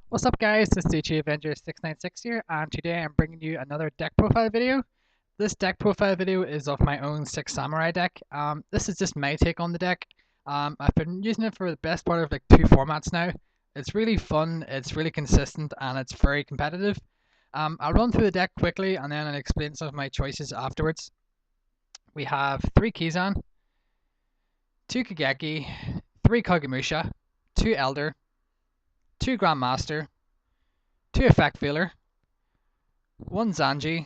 What's up guys, this is CG Avenger 696 here, and today I'm bringing you another deck profile video. This deck profile video is of my own Six Samurai deck. This is just my take on the deck. I've been using it for the best part of like 2 formats now. It's really fun, it's really consistent, and it's very competitive. I'll run through the deck quickly and then I'll explain some of my choices afterwards. We have 3 Kizan, 2 Kageki, 3 Kagemusha, 2 Elder, 2 Grandmaster, 2 Effect Veiler, 1 Zanji,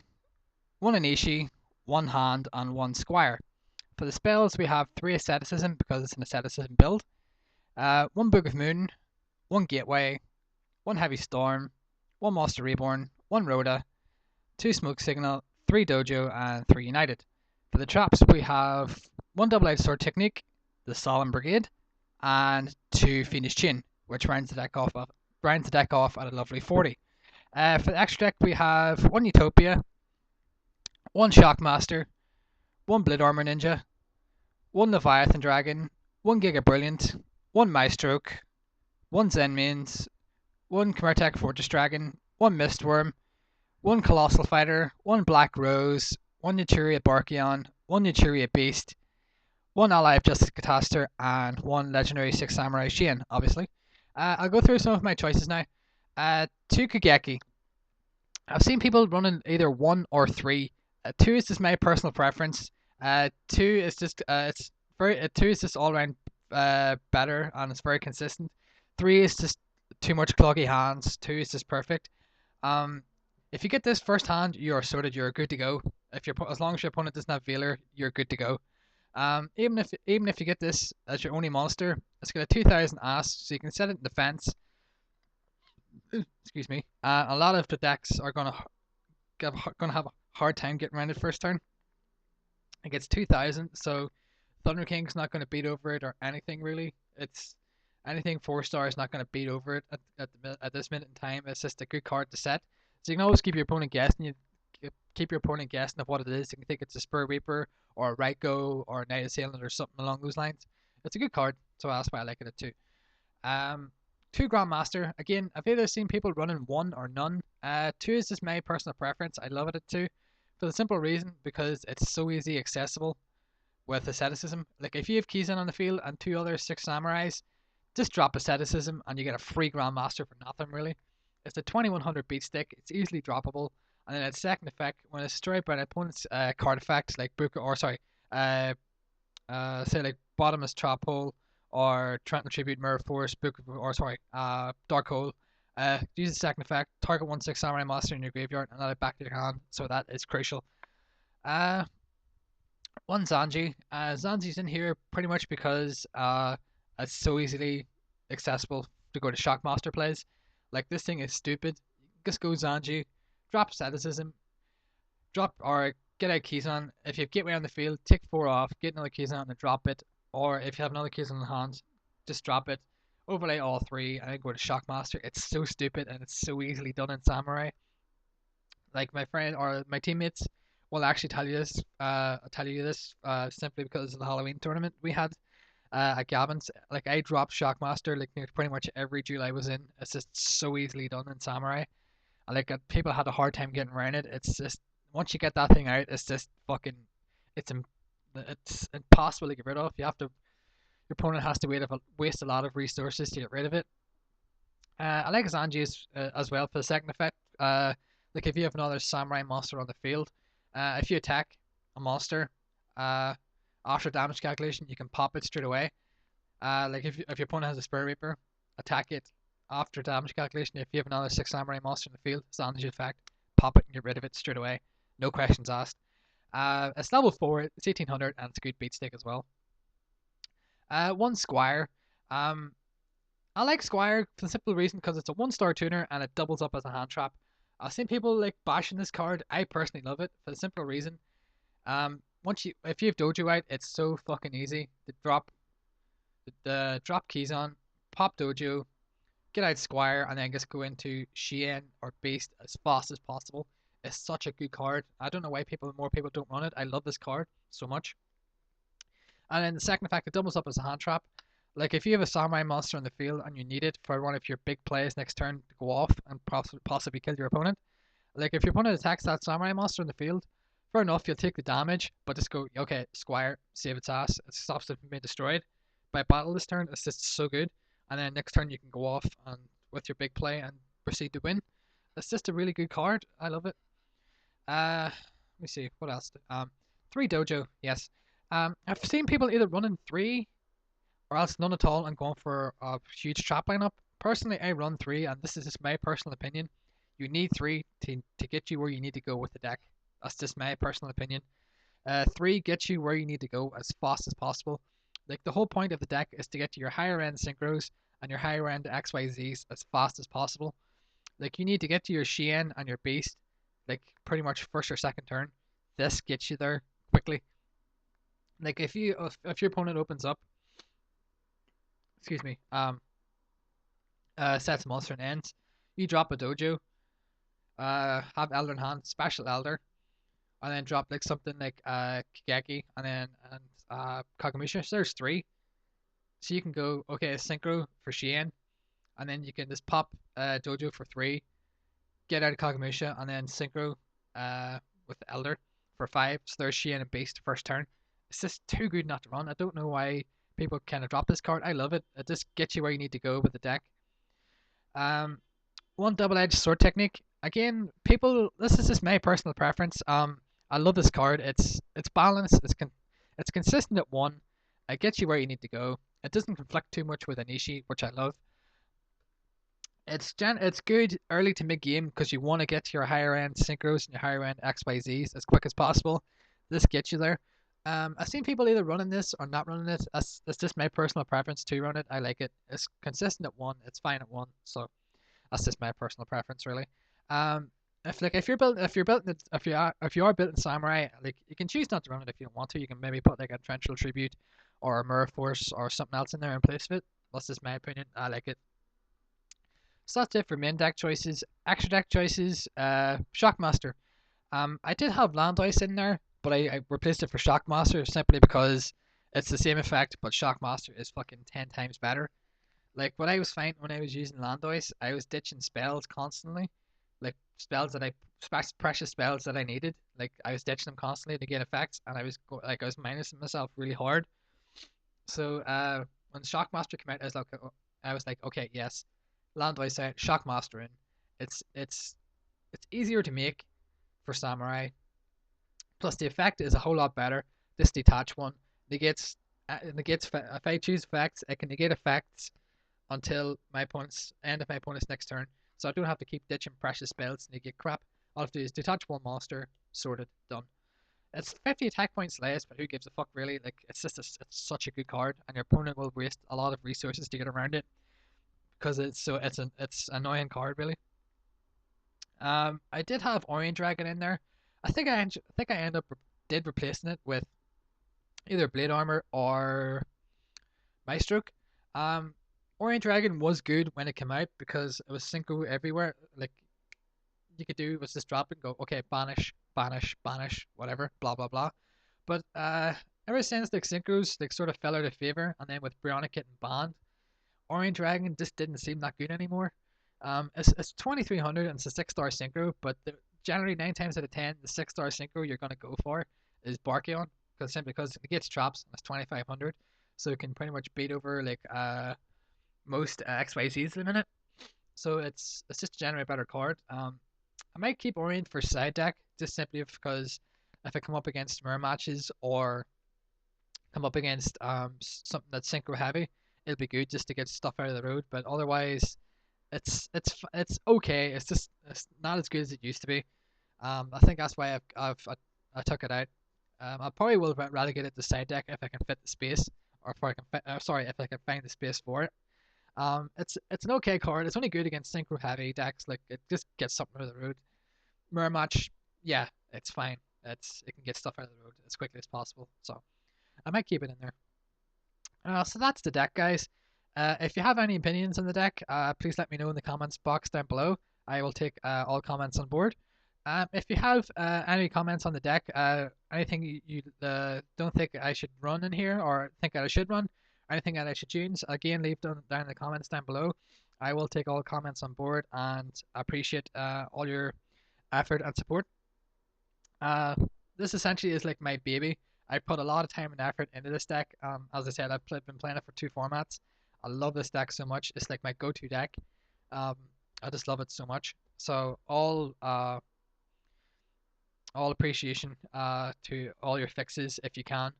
1 Anishi, 1 Hand, and 1 Squire. For the spells, we have 3 Asceticism because it's an Asceticism build, 1 Book of Moon, 1 Gateway, 1 Heavy Storm, 1 Monster Reborn, 1 Rhoda, 2 Smoke Signal, 3 Dojo, and 3 United. For the traps, we have 1 Double-Edged Sword Technique, the Solemn Brigade, and 2 Fiendish Chain, which rounds the deck off at a lovely 40. For the extra deck, we have 1 Utopia, 1 Shockmaster, 1 Blood Armor Ninja, 1 Leviathan Dragon, 1 Giga Brilliant, 1 Maestroke, 1 Zenmains, 1 Khmertek Fortress Dragon, 1 Mistworm, 1 Colossal Fighter, 1 Black Rose, 1 Naturia Barkion, 1 Naturia Beast, 1 Ally of Justice Catastor, and 1 Legendary Six Samurai Shien, obviously. I'll go through some of my choices now. 2 Kageki. I've seen people running either 1 or 3. 2 is just my personal preference. 2 is just it's very 2 is just all around better and it's very consistent. 3 is just too much cloggy hands. 2 is just perfect. Um, if you get this first hand, you're sorted. You're good to go. As long as your opponent doesn't have Veiler, you're good to go. Even if you get this as your only monster, it's got a 2000 ass, so you can set it in defense. Excuse me. A lot of the decks are gonna have a hard time getting around it first turn. It gets 2000, so Thunder King's not gonna beat over it or anything really. It's anything 4-star is not gonna beat over it at this minute in time. It's just a good card to set. So you can always keep your opponent guessing. You keep your opponent guessing of what it is. You can think it's a Spur Reaper or a Raiko or a Knight Assailant or something along those lines. It's a good card, so that's why I like it too. Um, 2 Grandmaster. Again, I've either seen people running 1 or none. 2 is just my personal preference. I love it at 2 for the simple reason because it's so easy accessible with asceticism. Like if you have Kizan on the field and 2 other Six Samurais, just drop asceticism and you get a free Grandmaster for nothing really. It's a 2100 beat stick. It's easily droppable. And then its second effect, when it's destroyed by an opponent's card effect, like uh, say like Bottomless Trap Hole or Trenton Tribute, Mirror Force, Dark Hole. Use the second effect, target 1/6 Samurai monster in your graveyard and let it back to your hand, so that is crucial. Uh, 1 Zanji. Zanji's in here pretty much because it's so easily accessible to go to Shockmaster plays. Like this thing is stupid. Just go Zanji, drop asceticism, drop or get out Kizan. If you have Gateway on the field, take 4 off, get another Kizan and drop it. Or if you have another Kizan in the hand, just drop it. Overlay all 3 and then go to Shockmaster. It's so stupid and it's so easily done in Samurai. Like my friend or my teammates will actually tell you this simply because of the Halloween tournament we had at Gavin's. Like I dropped Shockmaster like near pretty much every duel I was in. It's just so easily done in Samurai. And like people had a hard time getting around it. It's just once you get that thing out, it's just fucking it's it's impossible to get rid of. Your opponent has to waste a lot of resources to get rid of it. I like Zanji as well for the second effect. Like if you have another samurai monster on the field, if you attack a monster, uh, after damage calculation, you can pop it straight away. Like if your opponent has a Spirit Reaper, attack it after damage calculation. If you have another Six Samurai monster in the field, Zanji effect, pop it and get rid of it straight away. No questions asked. It's level 4, it's 1800, and it's a good beat stick as well. 1 Squire. Um, I like Squire for the simple reason because it's a 1-star tuner and it doubles up as a hand trap. I've seen people like bashing this card. I personally love it for the simple reason. If you have Dojo out, it's so fucking easy to drop keys on, pop Dojo, get out Squire, and then just go into Shien or Beast as fast as possible. It's such a good card. I don't know why more people don't run it. I love this card so much. And then the second effect, it doubles up as a hand trap. Like if you have a samurai monster on the field and you need it for one of your big plays next turn to go off and possibly kill your opponent. Like if your opponent attacks that samurai monster in the field, fair enough, you'll take the damage, but just go, okay, Squire, save its ass. It stops it from being destroyed. By battle this turn, it's just so good. And then next turn you can go off and with your big play and proceed to win. It's just a really good card. I love it. Let me see what else. 3 dojo, yes. I've seen people either running 3 or else none at all and going for a huge trap lineup. Personally, I run 3, and this is just my personal opinion. You need 3 to get you where you need to go with the deck. That's just my personal opinion. 3 gets you where you need to go as fast as possible. Like the whole point of the deck is to get to your higher end synchros and your higher end XYZs as fast as possible. Like you need to get to your Shien and your Beast, like pretty much first or second turn. This gets you there quickly. Like if your opponent opens up, excuse me, sets monster and ends, you drop a dojo, have Elder in hand, special Elder, and then drop like something like Kigeki and Kagemusha. So there's 3. So you can go, okay, synchro for Shien, and then you can just pop dojo for 3, get out of Kagemusha, and then synchro with Elder for 5. So there's Shien and Beast first turn. It's just too good not to run. I don't know why people kind of drop this card. I love it. It just gets you where you need to go with the deck. One double-edged sword technique. Again, people. This is just my personal preference. I love this card. It's balanced. It's consistent at 1. It gets you where you need to go. It doesn't conflict too much with Anishi, which I love. It's good early to mid game because you want to get to your higher end synchros and your higher end XYZs as quick as possible. This gets you there. I've seen people either running this or not running it. That's just my personal preference to run it. I like it. It's consistent at 1. It's fine at 1. So that's just my personal preference, really. If you're built if you are built in Samurai, like you can choose not to run it if you don't want to. You can maybe put like a Torrential Tribute or a Mirror Force or something else in there in place of it. That's just my opinion. I like it. So that's it for main deck choices. Extra deck choices. Shockmaster. I did have Land Ice in there, but I replaced it for Shockmaster simply because it's the same effect, but Shockmaster is fucking 10 times better. Like what I was finding when I was using Land Ice, I was ditching spells constantly, like spells that precious spells that I needed. Like I was ditching them constantly to get effects, and I was minusing myself really hard. So when Shockmaster came out, I was like, okay, yes, Land Ice out, Shockmaster in. It's easier to make for Samurai. Plus, the effect is a whole lot better. This detach one negates. If I choose effects, I can negate effects until my opponent's end of my opponent's next turn. So I don't have to keep ditching precious spells to negate crap. All I have to do is detach one monster, sorted, done. It's 50 attack points less, but who gives a fuck really? Like it's such a good card, and your opponent will waste a lot of resources to get around it because it's an annoying card really. I did have Orion Dragon in there. I ended up did replacing it with either Blade Armor or Maestroke. Um, Orion Dragon was good when it came out because it was synchro everywhere. Like you could do was just drop and go, okay, banish, banish, banish, whatever, blah blah blah. But ever since like synchros like sort of fell out of favor, and then with Brionac getting banned, Orion Dragon just didn't seem that good anymore. It's 2300 and it's a 6-star synchro, but generally 9 times out of 10, the 6-star synchro you're gonna go for is Barkion, because simply because it gets traps and it's 2500, so it can pretty much beat over like most XYZs at the minute. So it's just generally a better card. I might keep Orient for side deck just simply because if I come up against mirror matches or come up against something that's synchro heavy, it'll be good just to get stuff out of the road. But otherwise, it's okay. It's not as good as it used to be. I think that's why I took it out. I probably will rather get it to side deck if I can fit the space, or if I can if I can find the space for it. It's an okay card. It's only good against synchro heavy decks. Like it just gets something out of the road. Mirror match, yeah, it's fine. It can get stuff out of the road as quickly as possible. So I might keep it in there. So that's the deck, guys. If you have any opinions on the deck, please let me know in the comments box down below. I will take all comments on board. If you have any comments on the deck, anything you don't think I should run in here or think I should run, anything that I should change, again, leave them down in the comments down below. I will take all comments on board and appreciate all your effort and support. Uh, this essentially is like my baby. I put a lot of time and effort into this deck. As I said, been playing it for 2 formats. I love this deck so much. It's like my go-to deck. Um, I just love it so much. So all appreciation to all your fixes if you can.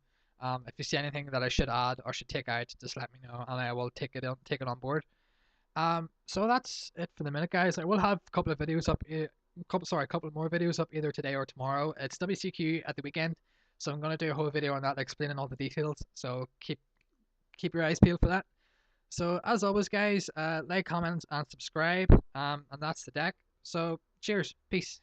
If you see anything that I should add or should take out, just let me know and I will take it on board. So that's it for the minute, guys. I will have a couple of videos up, a couple more videos up either today or tomorrow. It's WCQ at the weekend, so I'm gonna do a whole video on that, explaining all the details. So keep your eyes peeled for that. So as always, guys, like, comment, and subscribe. And that's the deck. So cheers, peace.